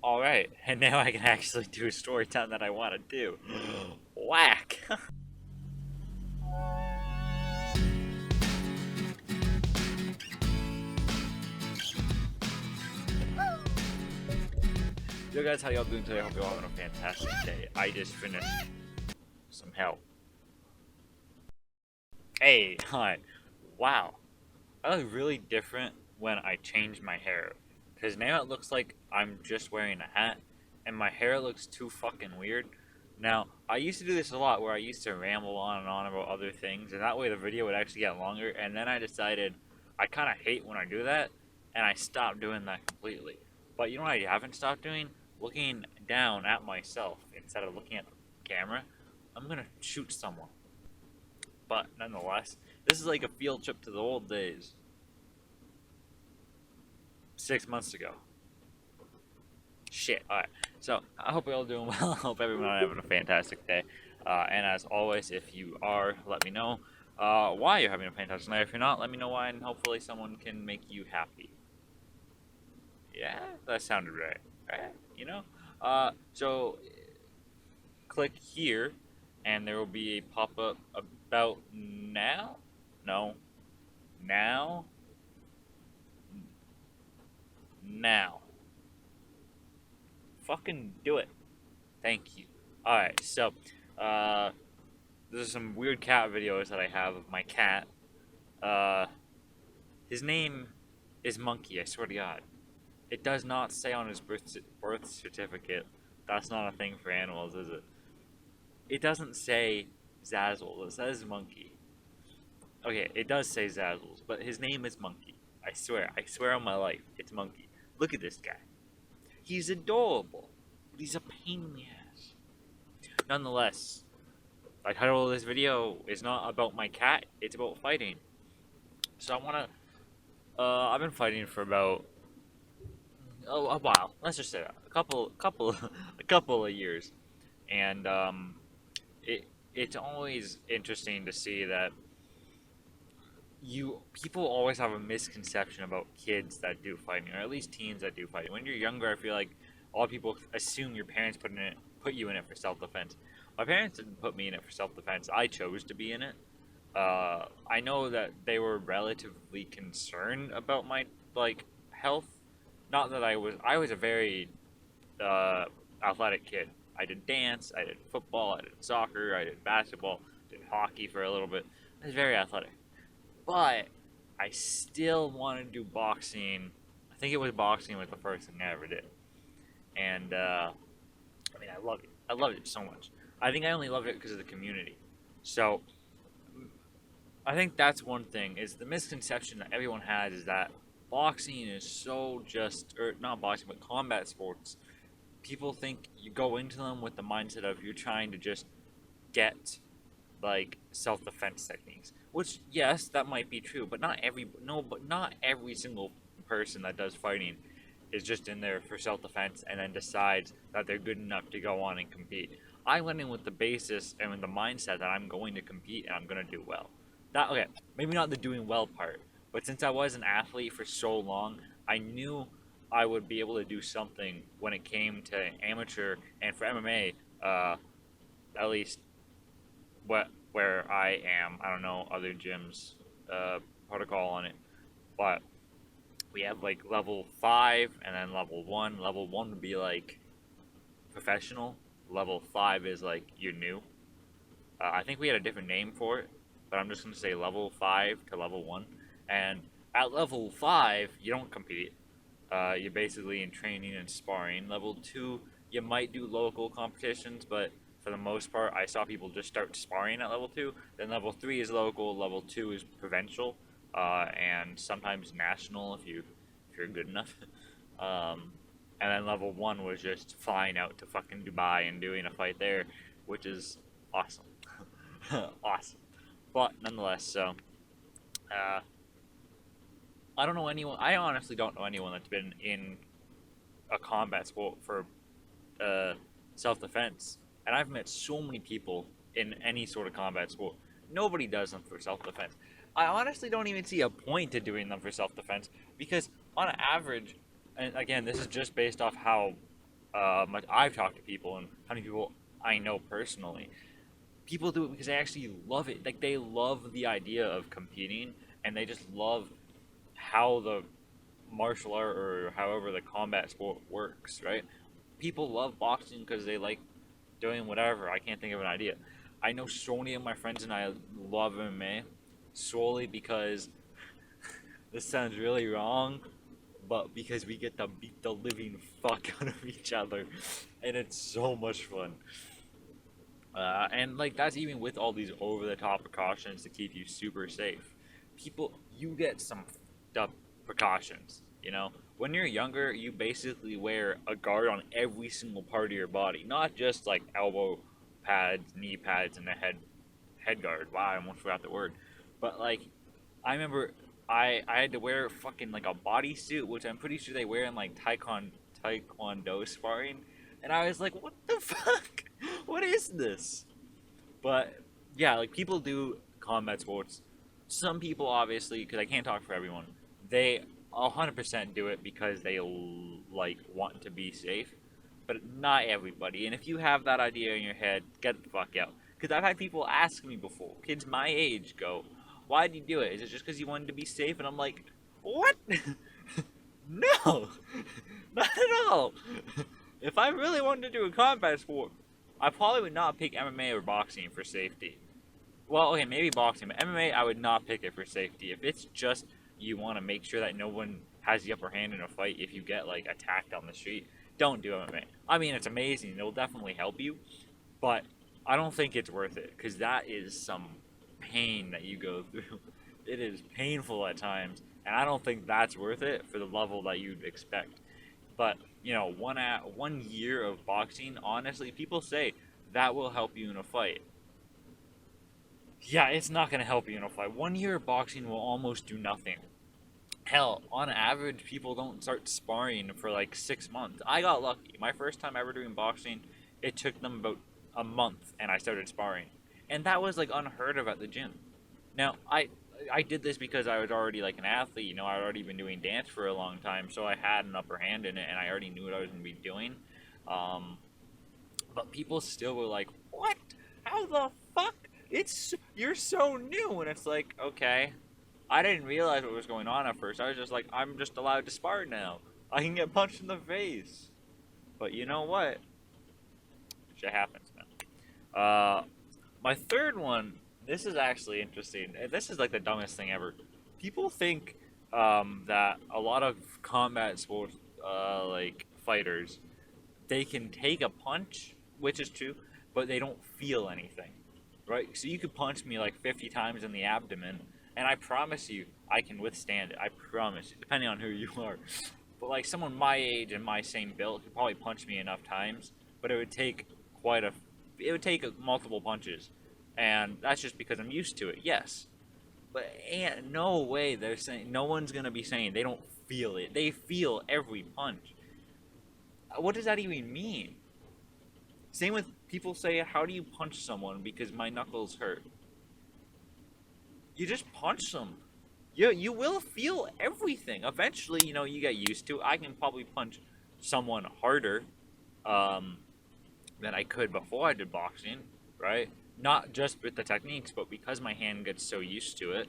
Alright, and now I can actually do a story time that I want to do. Whack! Yo guys, how y'all doing today? I hope you're all having a fantastic day. I just finished some help. Hey, hi. Wow. I look really different when I change my hair. Because now it looks like I'm just wearing a hat, and my hair looks too fucking weird. Now, I used to do this a lot where I used to ramble on and on about other things, and that way the video would actually get longer, and then I decided I kind of hate when I do that, and I stopped doing that completely. But you know what I haven't stopped doing? Looking down at myself instead of looking at the camera. I'm gonna shoot someone. But nonetheless, this is like a field trip to the old days. 6 months ago. Shit. Alright. So, I hope you're all doing well. I hope everyone is having a fantastic day. And as always, if you are, let me know why you're having a fantastic night. If you're not, let me know why, and hopefully someone can make you happy. Yeah, that sounded right. Right? You know? So, click here, and there will be a pop-up about now? No. Now? Now. Fucking do it. Thank you. Alright, so, uh, there's some weird cat videos that I have of my cat. Uh, his name is Monkey, I swear to God. It does not say on his birth certificate. That's not a thing for animals, is it? It doesn't say Zazzle, it says Monkey. Okay, it does say Zazzles, but his name is Monkey. I swear on my life, it's Monkey. Look at this guy. He's adorable, but he's a pain in the ass. Nonetheless, the title of this video is not about my cat, it's about fighting. So I wanna, I've been fighting for about, a while. Let's just say that. A couple of years. And, it's always interesting to see that people always have a misconception about kids that do fighting, or at least teens that do fighting. When you're younger, I feel like a lot of people assume your parents put you in it for self-defense. My parents didn't put me in it for self-defense. I chose to be in it. I know that they were relatively concerned about my health. Not that I was a very athletic kid. I did dance, I did football, I did soccer, I did basketball, did hockey for a little bit. I was very athletic. But I still want to do boxing. I think it was boxing was the first thing I ever did. And I mean, I loved it. I loved it so much. I think I only loved it because of the community. So I think that's one thing is the misconception that everyone has is that boxing is so just, or not boxing, but combat sports. People think you go into them with the mindset of you're trying to just get self-defense techniques, which yes, that might be true, but not every single person that does fighting is just in there for self-defense and then decides that they're good enough to go on and compete. I went in with the basis and with the mindset that I'm going to compete and I'm going to do well. That okay, maybe not the doing well part, but since I was an athlete for so long, I knew I would be able to do something when it came to amateur and for MMA, at least where I am. I don't know other gyms protocol on it, but we have like level 5 and then level 1. Level 1 would be like professional. Level 5 is like you're new. I think we had a different name for it, but I'm just gonna say level 5 to level 1. And at level 5, you don't compete. You're basically in training and sparring. Level 2, you might do local competitions, but for the most part, I saw people just start sparring at level 2. Then level 3 is local, level 2 is provincial, and sometimes national if you're good enough. And then level 1 was just flying out to fucking Dubai and doing a fight there, which is awesome. Awesome. But nonetheless, so I don't know anyone. I honestly don't know anyone that's been in a combat sport for self-defense. And I've met so many people in any sort of combat sport. Nobody does them for self-defense. I honestly don't even see a point to doing them for self-defense because on average, and again, this is just based off how I've talked to people, and how many people I know personally. People do it because they actually love it. Like they love the idea of competing, and they just love how the martial art or however the combat sport works. Right? People love boxing because they like doing whatever. I can't think of an idea. I know so many of my friends and I love MMA solely because this sounds really wrong, but because we get to beat the living fuck out of each other, and it's so much fun. And like that's even with all these over-the-top precautions to keep you super safe. People, you get some up precautions. When you're younger, you basically wear a guard on every single part of your body, not just like elbow pads, knee pads, and a head guard. Wow, I almost forgot the word. But like, I remember I had to wear fucking like a bodysuit, which I'm pretty sure they wear in like taekwondo sparring, and I was like, what the fuck? What is this? But yeah, like people do combat sports. Some people obviously, because I can't talk for everyone, they 100% do it because they like want to be safe. But not everybody. And if you have that idea in your head, get the fuck out. Because I've had people ask me before, kids my age, go, "Why did you do it? Is it just because you wanted to be safe?" And I'm like, "What? No, not at all. If I really wanted to do a combat sport, I probably would not pick MMA or boxing for safety. Well, okay, maybe boxing, but MMA, I would not pick it for safety. If it's just you want to make sure that no one has the upper hand in a fight if you get like attacked on the street, don't do MMA. I mean, it's amazing; it'll definitely help you, but I don't think it's worth it because that is some pain that you go through. It is painful at times, and I don't think that's worth it for the level that you'd expect. But 1 year of boxing, honestly, people say that will help you in a fight. Yeah, it's not going to help you in a fight. 1 year of boxing will almost do nothing. Hell, on average, people don't start sparring for like 6 months. I got lucky. My first time ever doing boxing, it took them about a month, and I started sparring, and that was like unheard of at the gym. Now, I did this because I was already like an athlete. I'd already been doing dance for a long time, so I had an upper hand in it, and I already knew what I was going to be doing. Um, but people still were like, "What? How the fuck? You're so new," and it's like, okay, I didn't realize what was going on at first. I was just like, I'm just allowed to spar now. I can get punched in the face. But you know what? Shit happens, man. My third one. This is actually interesting. This is like the dumbest thing ever. People think that a lot of combat sports, like fighters, they can take a punch, which is true, but they don't feel anything, right? So you could punch me like 50 times in the abdomen, and I promise you, I can withstand it. I promise you, depending on who you are. But like someone my age and my same build could probably punch me enough times, but quite a, it would take multiple punches, and that's just because I'm used to it. Yes, but no way they're saying no one's gonna be saying they don't feel it. They feel every punch. What does that even mean? Same with people say, "How do you punch someone because my knuckles hurt?" You just punch them. You will feel everything. Eventually, you get used to it. I can probably punch someone harder um, than I could before I did boxing, right? Not just with the techniques, but because my hand gets so used to it.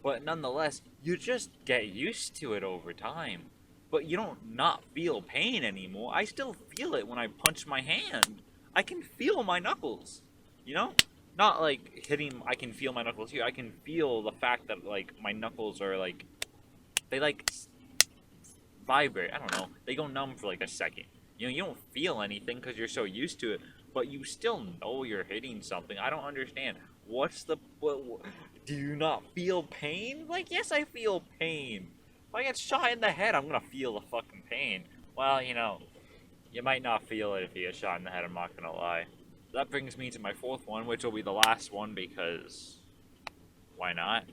But nonetheless, you just get used to it over time. But you don't not feel pain anymore. I still feel it when I punch my hand. I can feel my knuckles, you know? Not like hitting, I can feel my knuckles here. I can feel the fact that like my knuckles are like, they like vibrate. I don't know. They go numb for like a second. You don't feel anything because you're so used to it, but you still know you're hitting something. I don't understand. What, do you not feel pain? Like, yes, I feel pain. If I get shot in the head, I'm gonna feel the fucking pain. Well, you might not feel it if you get shot in the head, I'm not gonna lie. That brings me to my fourth one, which will be the last one because why not?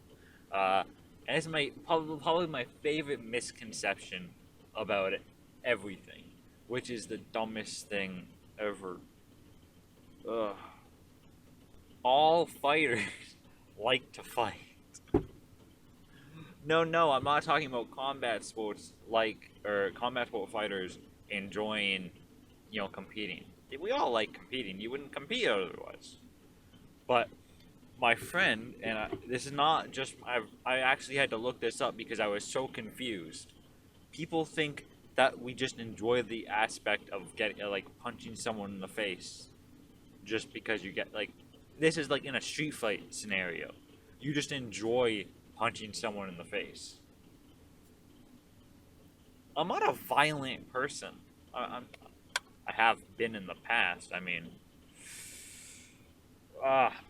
And it's probably my favorite misconception about everything, which is the dumbest thing ever. Ugh. All fighters like to fight. No, I'm not talking about combat sports or combat sport fighters enjoying competing. We all like competing. You wouldn't compete otherwise. But my friend, and this is not just, I actually had to look this up because I was so confused. People think that we just enjoy the aspect of getting like punching someone in the face just because you get like, this is like in a street fight scenario. You just enjoy punching someone in the face. I'm not a violent person. I have been in the past. I mean,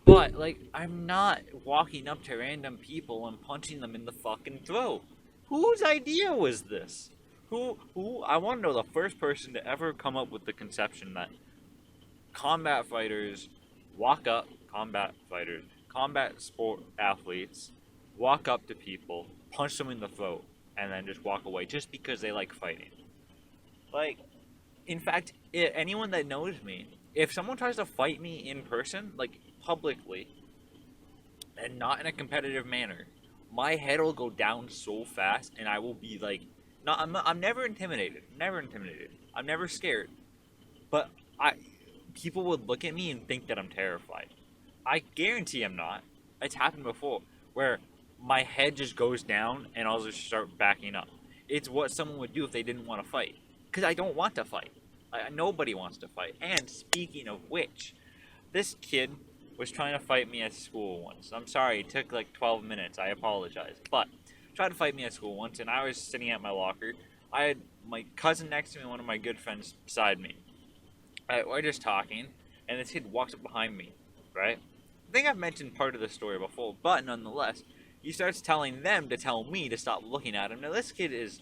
but like, I'm not walking up to random people and punching them in the fucking throat. Whose idea was this? Who? I want to know the first person to ever come up with the conception that combat fighters walk up, combat fighters, combat sport athletes walk up to people, punch them in the throat, and then just walk away just because they like fighting. Like, in fact, anyone that knows me, if someone tries to fight me in person, like publicly, and not in a competitive manner, my head will go down so fast, and I will be like, not, I'm never intimidated, never intimidated. I'm never scared, but I, people would look at me and think that I'm terrified. I guarantee I'm not. It's happened before, where my head just goes down, and I'll just start backing up. It's what someone would do if they didn't want to fight, because I don't want to fight. Nobody wants to fight. And speaking of which, this kid was trying to fight me at school once. I'm sorry, it took like 12 minutes. I apologize. But tried to fight me at school once, and I was sitting at my locker. I had my cousin next to me and one of my good friends beside me. We're just talking, and this kid walks up behind me, right? I think I've mentioned part of the story before, but nonetheless, he starts telling them to tell me to stop looking at him. Now, this kid is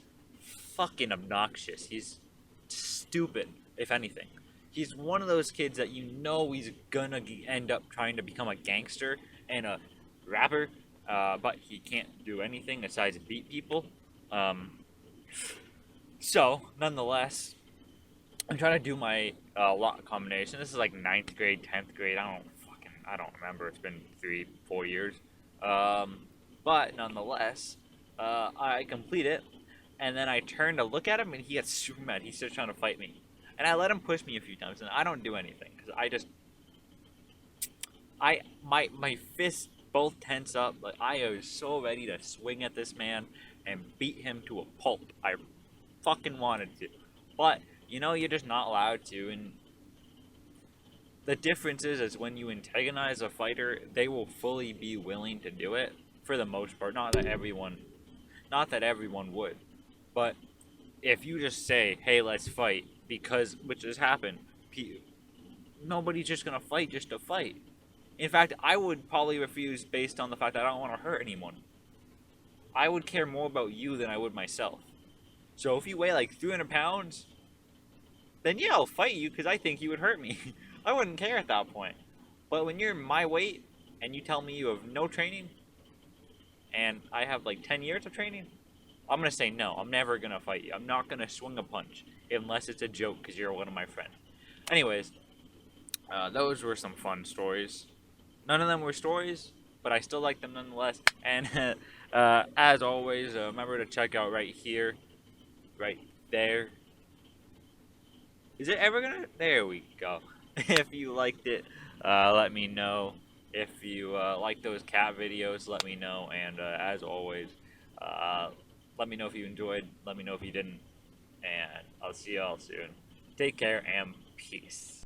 fucking obnoxious. He's stupid, if anything. He's one of those kids that you know he's gonna end up trying to become a gangster and a rapper, but he can't do anything besides beat people. So, nonetheless, I'm trying to do my lot combination. This is like ninth grade, 10th grade. I don't remember. It's been 3, 4 years. But nonetheless, I complete it, and then I turn to look at him, and he gets super mad. He's still trying to fight me, and I let him push me a few times, and I don't do anything because my fists both tense up. Like, I was so ready to swing at this man and beat him to a pulp. I fucking wanted to, but you're just not allowed to. And the difference is when you antagonize a fighter, they will fully be willing to do it for the most part. Not that everyone would, but if you just say, "Hey, let's fight," because which has happened, nobody's just gonna fight just to fight. In fact, I would probably refuse based on the fact that I don't want to hurt anyone. I would care more about you than I would myself. So if you weigh like 300 pounds, then yeah, I'll fight you because I think you would hurt me. I wouldn't care at that point. But when you're my weight and you tell me you have no training and I have like 10 years of training, I'm going to say no. I'm never going to fight you. I'm not going to swing a punch unless it's a joke because you're one of my friends. Anyways, those were some fun stories. None of them were stories, but I still like them nonetheless. And as always, remember to check out right here, right there. Is it ever gonna? There we go. If you liked it, let me know. If you like those cat videos, let me know. And as always, let me know if you enjoyed. Let me know if you didn't. And I'll see y'all soon. Take care and peace.